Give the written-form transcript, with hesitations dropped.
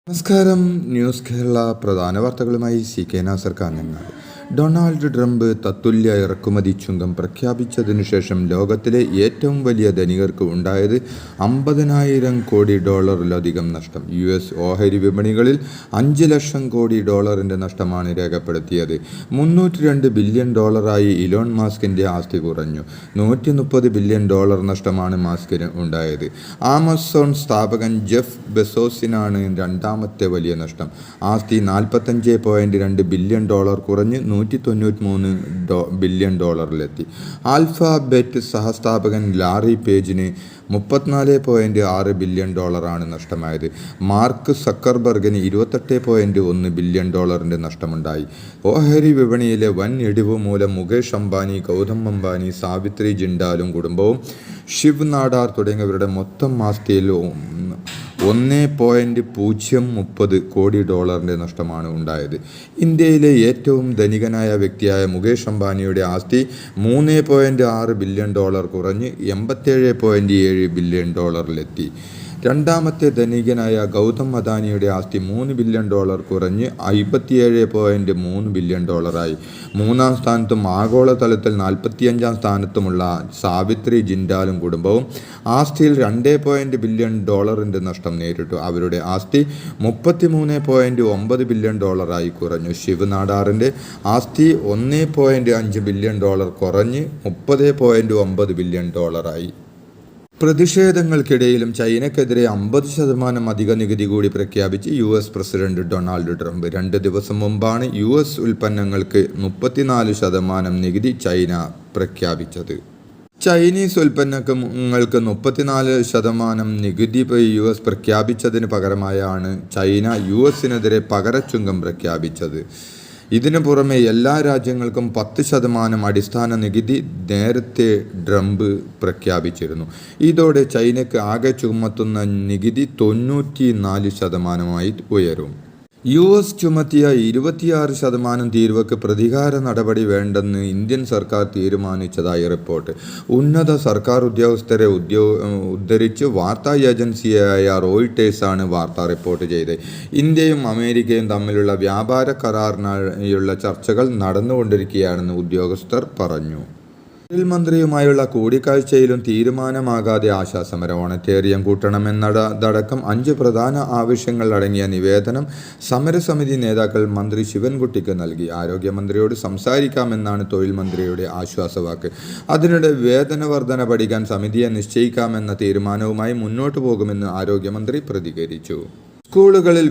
നമസ്കാരം. ന്യൂസ് കേരള പ്രധാന വാർത്തകളുമായി CK Nasar Kanhangad. Donald Trump തത്തുല്യ ഇറക്കുമതി ചുങ്കം പ്രഖ്യാപിച്ചതിനു ശേഷം ലോകത്തിലെ ഏറ്റവും വലിയ ധനികർക്ക് ഉണ്ടായത് $50,000 കോടി നഷ്ടം. US ഓഹരി വിപണികളിൽ $5 ലക്ഷം കോടി നഷ്ടമാണ് രേഖപ്പെടുത്തിയത്. $302 ബില്യൺ ഇലോൺ മാസ്കിൻ്റെ ആസ്തി കുറഞ്ഞു. $130 ബില്യൺ നഷ്ടമാണ് മാസ്കിന് ഉണ്ടായത്. ആമസോൺ സ്ഥാപകൻ ജെഫ് ബെസോസിനാണ് രണ്ടാമത്തെ വലിയ നഷ്ടം. ആസ്തി $45.2 ബില്യൺ കുറഞ്ഞ് $193 ബില്യൺ ആൽഫബെറ്റ് സഹസ്ഥാപകൻ ലാറി പേജിന് $34.6 ബില്യൺ നഷ്ടമായത്. മാർക്ക് സക്കർബർഗിന് $28.1 ബില്യൺ നഷ്ടമുണ്ടായി. ഓഹരി വിപണിയിലെ വൻ ഇടിവ് മൂലം മുകേഷ് അംബാനി, ഗൗതം അംബാനി, സാവിത്രി ജിൻഡാലും കുടുംബവും, ശിവ് നാടാർ തുടങ്ങിയവരുടെ മൊത്തം ആസ്തിയിൽ $1.030 കോടി നഷ്ടമാണ് ഉണ്ടായത്. ഇന്ത്യയിലെ ഏറ്റവും ധനികനായ വ്യക്തിയായ മുകേഷ് അംബാനിയുടെ ആസ്തി $3.6 ബില്യൺ കുറഞ്ഞ് $87.7 ബില്യൺ ലെത്തി. രണ്ടാമത്തെ ധനികനായ ഗൗതം അദാനിയുടെ ആസ്തി $3 ബില്യൺ കുറഞ്ഞ് $57.3 ബില്യൺ ആയി. മൂന്നാം സ്ഥാനത്തും ആഗോളതലത്തിൽ 45-ാം സ്ഥാനത്തുമുള്ള സാവിത്രി ജിൻഡാലും കുടുംബവും ആസ്തിയിൽ $2 ബില്യൺ നഷ്ടം നേരിട്ടു. അവരുടെ ആസ്തി $33.9 ബില്യൺ ആയി കുറഞ്ഞു. ശിവ് നാടാറിൻ്റെ ആസ്തി $1.5 ബില്യൺ കുറഞ്ഞ് $30.9 ബില്യൺ ആയി. പ്രതിഷേധങ്ങൾക്കിടയിലും ചൈനയ്ക്കെതിരെ 50% അധിക നികുതി കൂടി പ്രഖ്യാപിച്ച് US പ്രസിഡന്റ് ഡൊണാൾഡ് ട്രംപ്. 2 ദിവസം മുമ്പാണ് US ഉൽപ്പന്നങ്ങൾക്ക് 34% നികുതി ചൈന പ്രഖ്യാപിച്ചത്. ചൈനീസ് ഉൽപ്പന്നങ്ങൾക്ക് 34% നികുതി US പ്രഖ്യാപിച്ചതിന് പകരമായാണ് ചൈന USനെതിരെ പകരച്ചുങ്കം പ്രഖ്യാപിച്ചത്. ഇതിനു പുറമെ എല്ലാ രാജ്യങ്ങൾക്കും 10% അടിസ്ഥാന നികുതി നേരത്തെ ട്രംപ് പ്രഖ്യാപിച്ചിരുന്നു. ഇതോടെ ചൈനയ്ക്ക് ആകെ ചുമത്തുന്ന നികുതി 94% ഉയരും. US ചുമത്തിയ 26% തീരുവയ്ക്ക് പ്രതികാര നടപടി വേണ്ടെന്ന് ഇന്ത്യൻ സർക്കാർ തീരുമാനിച്ചതായി റിപ്പോർട്ട്. ഉന്നത സർക്കാർ ഉദ്യോഗസ്ഥരെ ഉദ്ധരിച്ച് വാർത്താ ഏജൻസിയായ റോയിട്ടേഴ്സാണ് വാർത്ത റിപ്പോർട്ട് ചെയ്തത്. ഇന്ത്യയും അമേരിക്കയും തമ്മിലുള്ള വ്യാപാര കരാറിനായുള്ള ചർച്ചകൾ നടന്നുകൊണ്ടിരിക്കുകയാണെന്ന് ഉദ്യോഗസ്ഥർ പറഞ്ഞു. തൊഴിൽ മന്ത്രിയുമായുള്ള കൂടിക്കാഴ്ചയിലും തീരുമാനമാകാതെ ആശാസമരം. ഓണറ്റേറിയം കൂട്ടണമെന്നതടക്കം 5 പ്രധാന ആവശ്യങ്ങൾ അടങ്ങിയ നിവേദനം സമരസമിതി നേതാക്കൾ മന്ത്രി ശിവൻകുട്ടിക്ക് നൽകി. ആരോഗ്യമന്ത്രിയോട് സംസാരിക്കാമെന്നാണ് തൊഴിൽ മന്ത്രിയുടെ ആശ്വാസവാക്ക്. അതിനിടെ വേതന വർധന പഠിക്കാൻ സമിതിയെ നിശ്ചയിക്കാമെന്ന തീരുമാനവുമായി മുന്നോട്ടു പോകുമെന്ന് ആരോഗ്യമന്ത്രി പ്രതികരിച്ചു. സ്കൂളുകളിൽ